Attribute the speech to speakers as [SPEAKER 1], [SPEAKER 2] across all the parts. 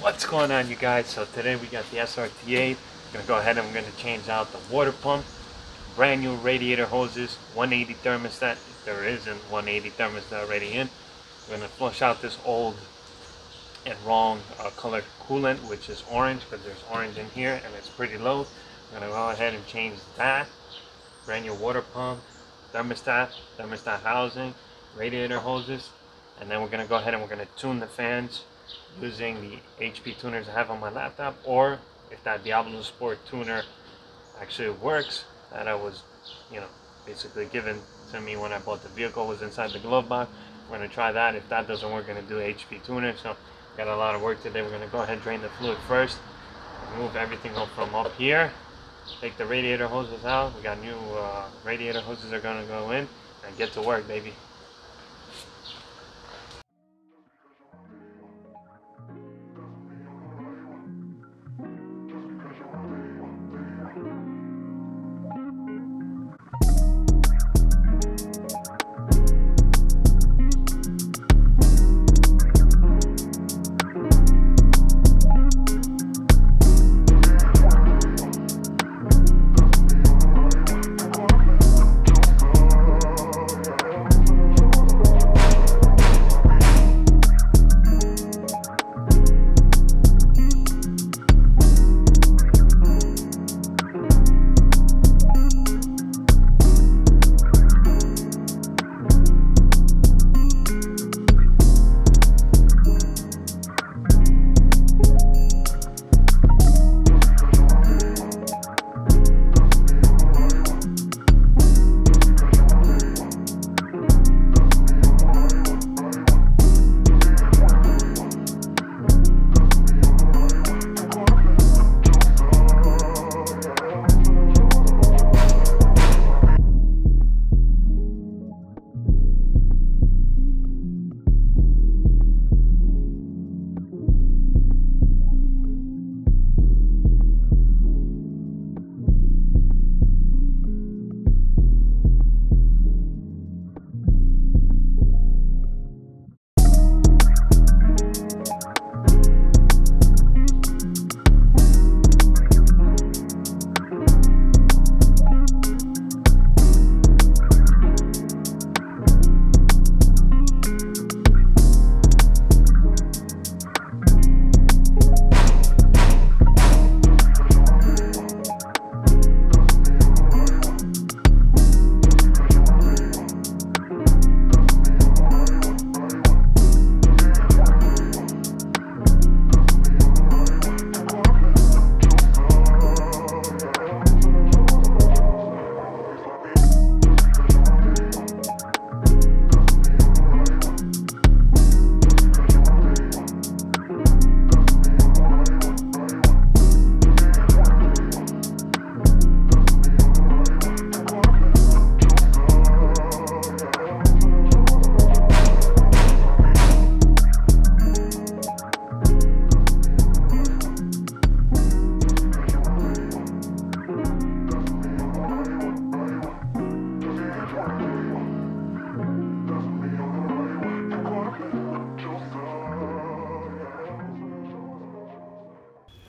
[SPEAKER 1] What's going on, you guys? So today we got the SRT8. I'm gonna go ahead and we're gonna change out the water pump, brand new radiator hoses, 180 thermostat. If there isn't 180 thermostat already in, we're gonna flush out this old and wrong colored coolant, which is orange, because there's orange in here and it's pretty low. We're gonna go ahead and change that. Brand new water pump, thermostat housing, radiator hoses, and then we're gonna go ahead and we're gonna tune the fans using the HP tuners I have on my laptop, or if that Diablo Sport tuner actually works, that I was, basically given to me when I bought the vehicle, was inside the glove box. We're gonna try that. If that doesn't work, we're gonna do HP tuner. So got a lot of work today. We're gonna go ahead and drain the fluid first, remove everything up from up here, take the radiator hoses out. We got new radiator hoses are gonna go in, and get to work, baby.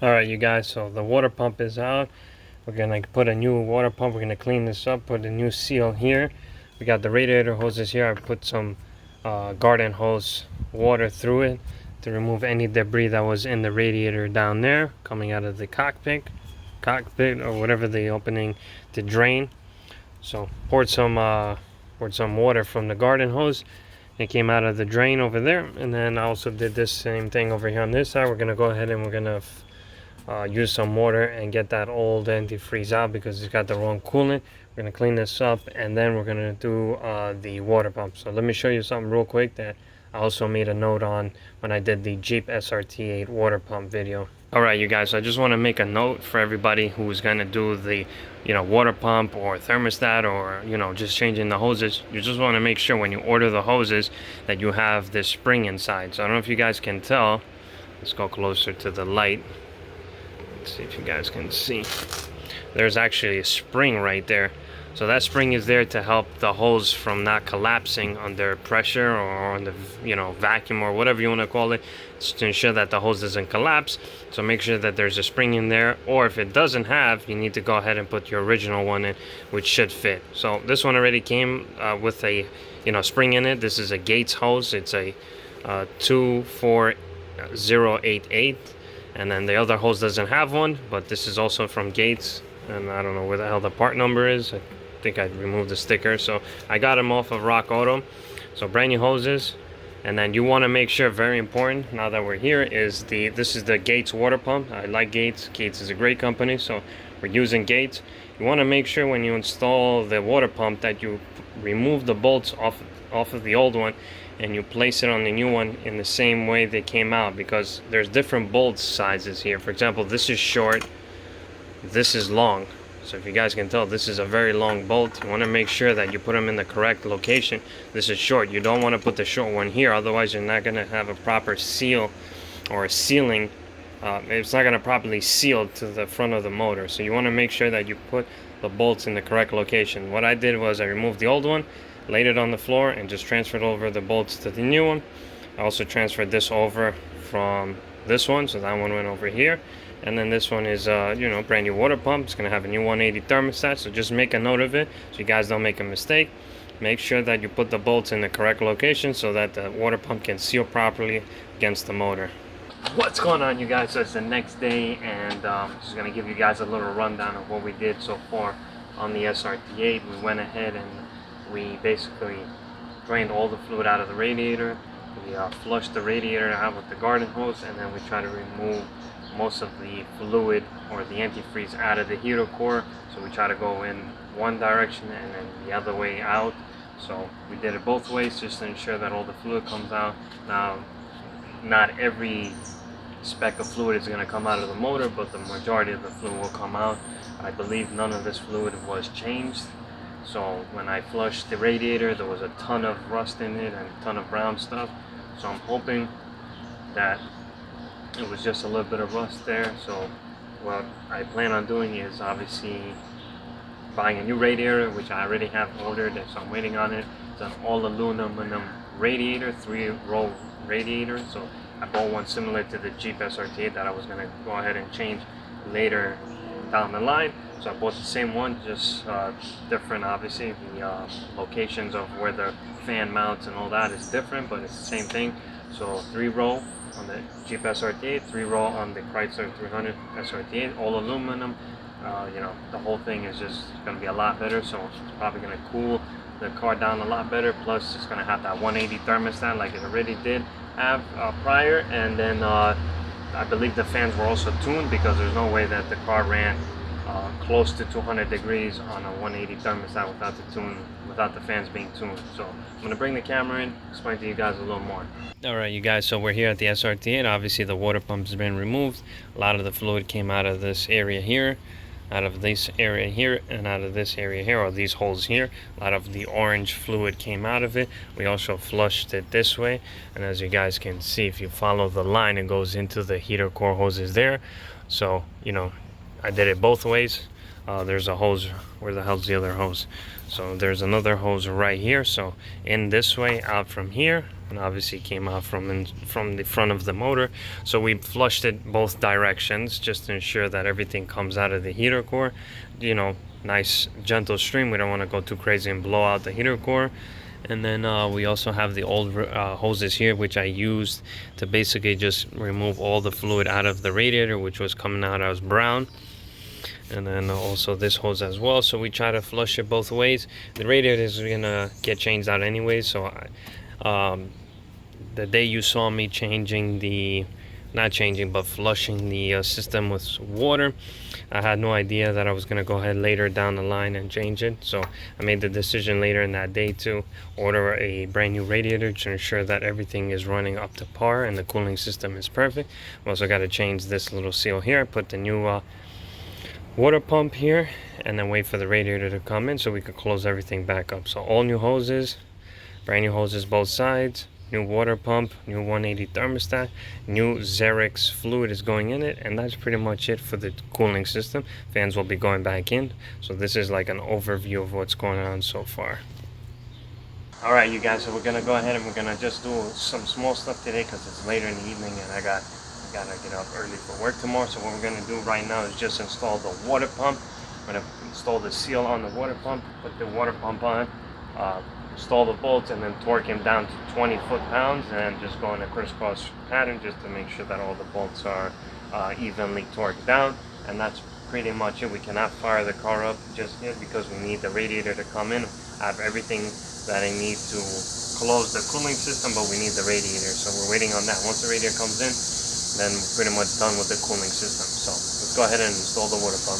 [SPEAKER 1] Alright, you guys, so the water pump is out. We're gonna put a new water pump. We're gonna clean this up, put a new seal here. We got the radiator hoses here. I put some garden hose water through it to remove any debris that was in the radiator down there, coming out of the cockpit or whatever the opening to drain. So poured some water from the garden hose. It came out of the drain over there, and then I also did this same thing over here on this side. We're gonna go ahead and we're gonna use some water and get that old antifreeze out because it's got the wrong coolant. We're gonna clean this up, and then we're gonna do the water pump. So let me show you something real quick that I also made a note on when I did the Jeep SRT8 water pump video. Alright, you guys, so I just want to make a note for everybody who's gonna do the water pump or thermostat, or just changing the hoses. You just want to make sure when you order the hoses that you have this spring inside. So I don't know if you guys can tell. Let's go closer to the light. Let's see if you guys can see. There's actually a spring right there So that spring is there to help the hose from not collapsing under pressure or on the vacuum or whatever you want to call it. It's to ensure that the hose doesn't collapse. So make sure that there's a spring in there, or if it doesn't have, you need to go ahead and put your original one in, which should fit. So this one already came with a spring in it. This is a Gates hose. It's a 24088, and then the other hose doesn't have one, but this is also from Gates, and I don't know where the hell the part number is. I think I removed the sticker. So I got them off of Rock Auto. So brand new hoses. And then you want to make sure, very important now that we're here, is this is the Gates water pump. I like Gates. Gates is a great company, so we're using Gates. You want to make sure when you install the water pump that you remove the bolts off of the old one and you place it on the new one in the same way they came out, because there's different bolt sizes here. For example, this is short, this is long. So if you guys can tell, this is a very long bolt. You want to make sure that you put them in the correct location. This is short. You don't want to put the short one here, otherwise you're not going to have a proper seal or a sealing. It's not going to properly seal to the front of the motor. So you want to make sure that you put the bolts in the correct location. What I did was I removed the old one, laid it on the floor, and just transferred over the bolts to the new one. I also transferred this over from this one, so that one went over here. And then this one is brand new water pump. It's gonna have a new 180 thermostat, so just make a note of it so you guys don't make a mistake. Make sure that you put the bolts in the correct location so that the water pump can seal properly against the motor. What's going on, you guys? So it's the next day, and just gonna give you guys a little rundown of what we did so far on the SRT8. We went ahead and we basically drained all the fluid out of the radiator. We flushed the radiator out with the garden hose, and then we try to remove most of the fluid or the antifreeze out of the heater core. So we try to go in one direction and then the other way out. So we did it both ways just to ensure that all the fluid comes out. Now, not every speck of fluid is going to come out of the motor, but the majority of the fluid will come out. I believe none of this fluid was changed. So when I flushed the radiator, there was a ton of rust in it and a ton of brown stuff. So I'm hoping that it was just a little bit of rust there. So what I plan on doing is obviously buying a new radiator, which I already have ordered, so I'm waiting on it. It's an all aluminum radiator, 3-row radiator. So I bought one similar to the Jeep SRT8 that I was going to go ahead and change later down the line. So I bought the same one, just different, obviously. The locations of where the fan mounts and all that is different, but it's the same thing. So 3-row on the Jeep SRT8, 3-row on the Chrysler 300 SRT8, all aluminum. The whole thing is just going to be a lot better, so it's probably going to cool the car down a lot better. Plus it's going to have that 180 thermostat like it already did have prior. And then I believe the fans were also tuned, because there's no way that the car ran close to 200 degrees on a 180 thermostat without the fans being tuned. So I'm going to bring the camera in, explain to you guys a little more. Alright, you guys, so we're here at the SRT8. Obviously the water pump has been removed. A lot of the fluid came out of this area here, out of this area here, and out of this area here, or these holes here. A lot of the orange fluid came out of it. We also flushed it this way, and as you guys can see, if you follow the line, it goes into the heater core hoses there. So I did it both ways. There's a hose. Where the hell's the other hose? So there's another hose right here. So in this way, out from here, and obviously came out from the front of the motor. So we flushed it both directions just to ensure that everything comes out of the heater core. Nice gentle stream. We don't want to go too crazy and blow out the heater core. And then we also have the old hoses here, which I used to basically just remove all the fluid out of the radiator, which was coming out as brown. And then also this hose as well. So we try to flush it both ways. The radiator is gonna get changed out anyway. So the day you saw me flushing the system with water, I had no idea that I was gonna go ahead later down the line and change it. So I made the decision later in that day to order a brand new radiator to ensure that everything is running up to par and the cooling system is perfect. We also got to change this little seal here. Put the new water pump here, and then wait for the radiator to come in so we could close everything back up. So all new hoses, brand new hoses both sides. new water pump, new 180 thermostat, new Xerox fluid is going in it, and that's pretty much it for the cooling system. Fans will be going back in. So this is like an overview of what's going on so far. Alright, you guys, so we're gonna go ahead and we're gonna just do some small stuff today because it's later in the evening and I gotta get up early for work tomorrow. So what we're gonna do right now is just install the water pump. I'm gonna install the seal on the water pump, put the water pump on, install the bolts, and then torque him down to 20 foot-pounds, and just go in a crisscross pattern just to make sure that all the bolts are evenly torqued down. And that's pretty much it. We cannot fire the car up just yet because we need the radiator to come in. I have everything that I need to close the cooling system, but we need the radiator, so we're waiting on that. Once the radiator comes in, then we're pretty much done with the cooling system. So let's go ahead and install the water pump.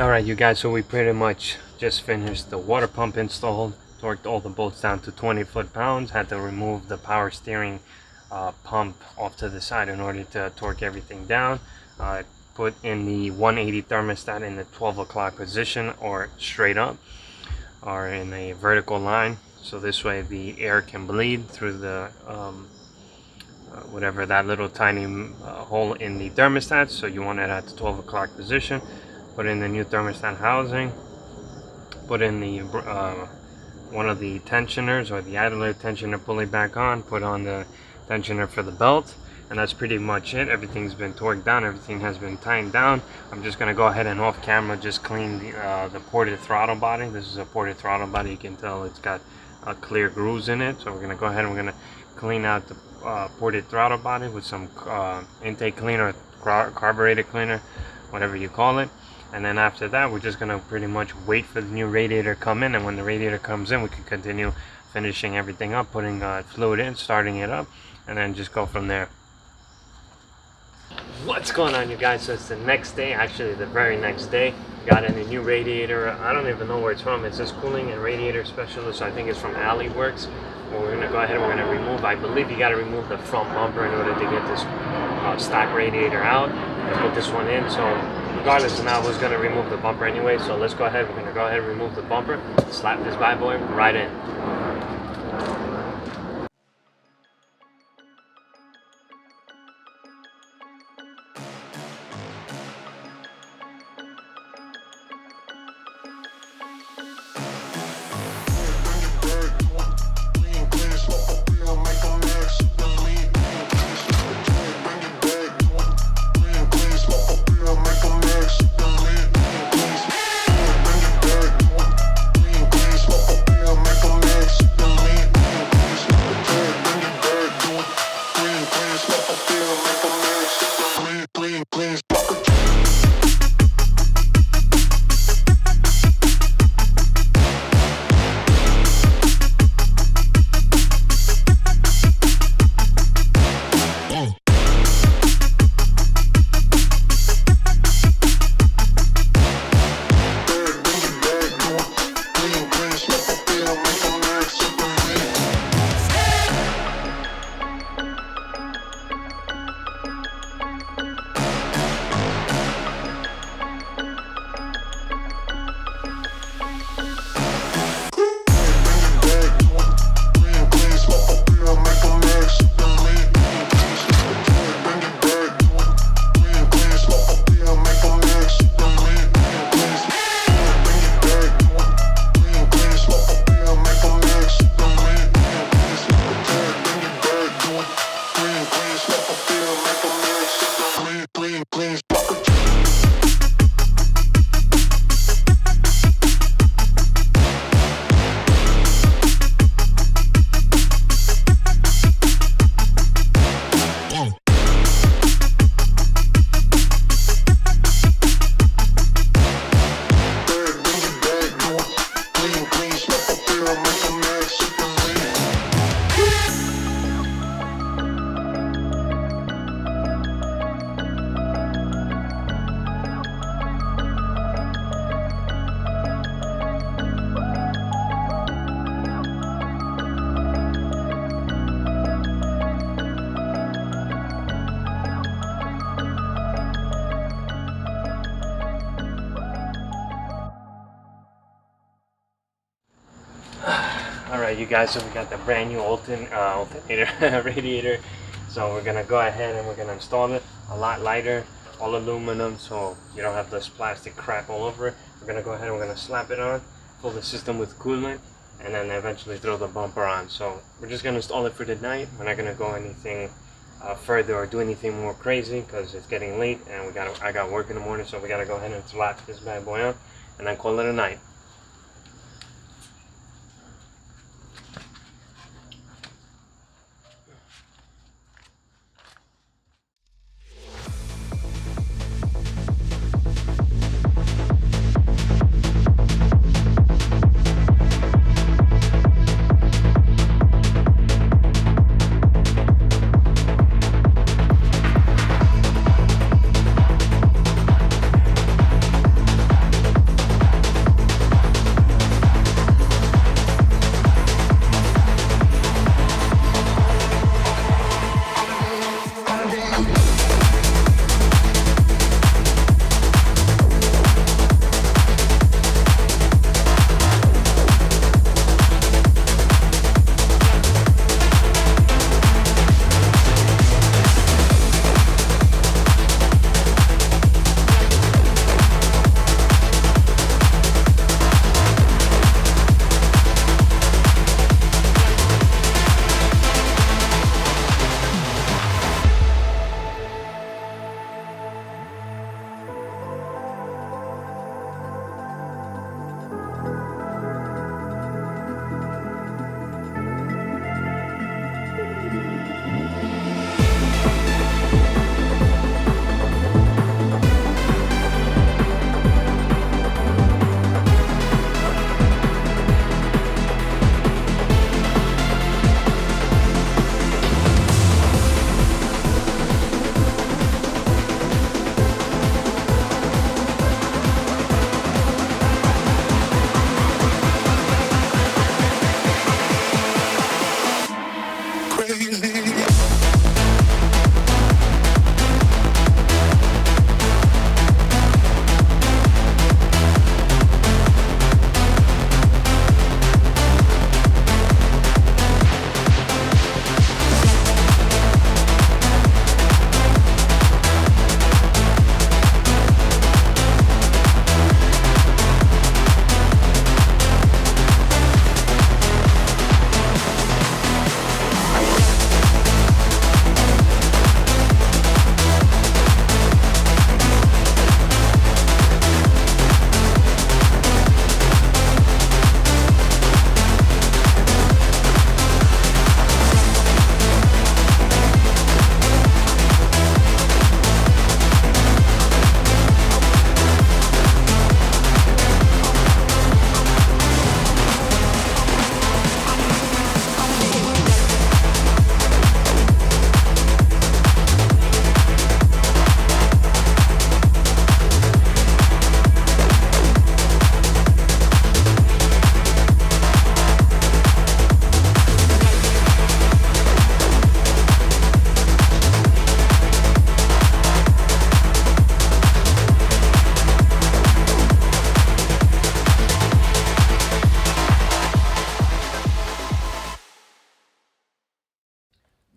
[SPEAKER 1] Alright, you guys, so we pretty much just finished the water pump installed, torqued all the bolts down to 20 foot-pounds, had to remove the power steering pump off to the side in order to torque everything down. Put in the 180 thermostat in the 12 o'clock position, or straight up, or in a vertical line, so this way the air can bleed through the whatever that little tiny hole in the thermostat. So you want it at the 12 o'clock position. Put in the new thermostat housing, put in the one of the tensioners or the idler tensioner pulley back on, put on the tensioner for the belt, and that's pretty much it. Everything's been torqued down, everything has been tightened down. I'm just going to go ahead and off camera just clean the ported throttle body. This is a ported throttle body. You can tell it's got clear grooves in it, so we're going to go ahead and we're going to clean out the ported throttle body with some intake cleaner, carburetor cleaner, whatever you call it. And then after that, we're just gonna pretty much wait for the new radiator to come in, and when the radiator comes in, we can continue finishing everything up, putting fluid in, starting it up, and then just go from there. What's going on, you guys? So it's the next day, actually the very next day. Got in a new radiator. I don't even know where it's from. It says cooling and radiator specialist, so I think it's from Alley Works. Well, we're gonna go ahead and we're gonna remove, I believe you gotta remove the front bumper in order to get this stock radiator out and put this one in. So regardless, now I was going to remove the bumper anyway, so let's go ahead. We're going to go ahead and remove the bumper, slap this bad boy right in. Alright you guys, so we got the brand new alternator radiator. So we're gonna go ahead and we're gonna install it. A lot lighter, all aluminum, so you don't have this plastic crap all over it. We're gonna go ahead and we're gonna slap it on, fill the system with coolant, and then eventually throw the bumper on. So we're just gonna install it for the night. We're not gonna go anything further or do anything more crazy because it's getting late and I got work in the morning, so we gotta go ahead and slap this bad boy on and then call it a night.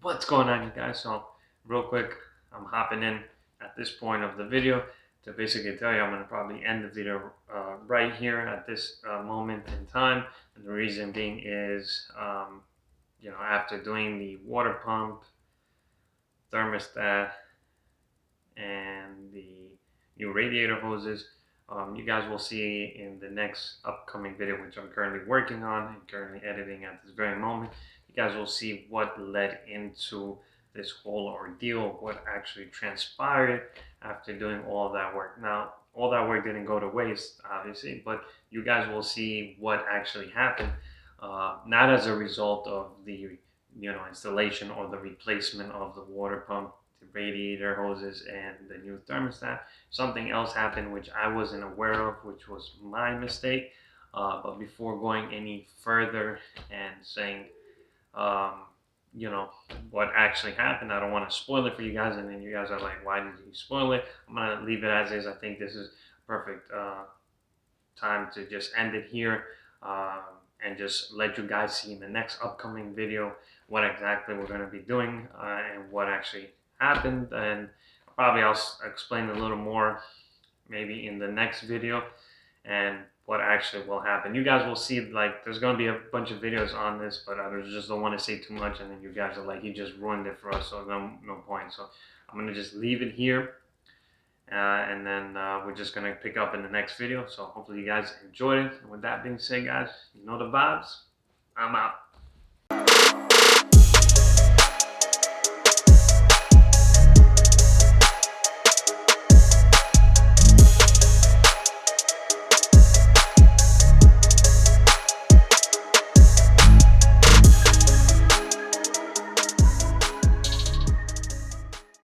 [SPEAKER 1] What's going on, you guys? So real quick, I'm hopping in at this point of the video to basically tell you I'm going to probably end the video right here at this moment in time. And the reason being is after doing the water pump, thermostat, and the new radiator hoses, you guys will see in the next upcoming video, which I'm currently working on and currently editing at this very moment, you guys will see what led into this whole ordeal, what actually transpired after doing all of that work. Now, all that work didn't go to waste, obviously, but you guys will see what actually happened, not as a result of the installation or the replacement of the water pump, the radiator hoses, and the new thermostat. Something else happened which I wasn't aware of, which was my mistake. But before going any further and saying what actually happened, I don't want to spoil it for you guys, and then you guys are like, why did you spoil it? I'm gonna leave it as is. I think this is perfect time to just end it here. and just let you guys see in the next upcoming video what exactly we're going to be doing and what actually happened. And probably I'll explain a little more maybe in the next video and what actually will happen. You guys will see, like, there's going to be a bunch of videos on this, but I just don't want to say too much, and then you guys are like, he just ruined it for us, so no point. So I'm going to just leave it here, and then we're just going to pick up in the next video. So hopefully you guys enjoyed it. And with that being said, guys, you know the vibes. I'm out.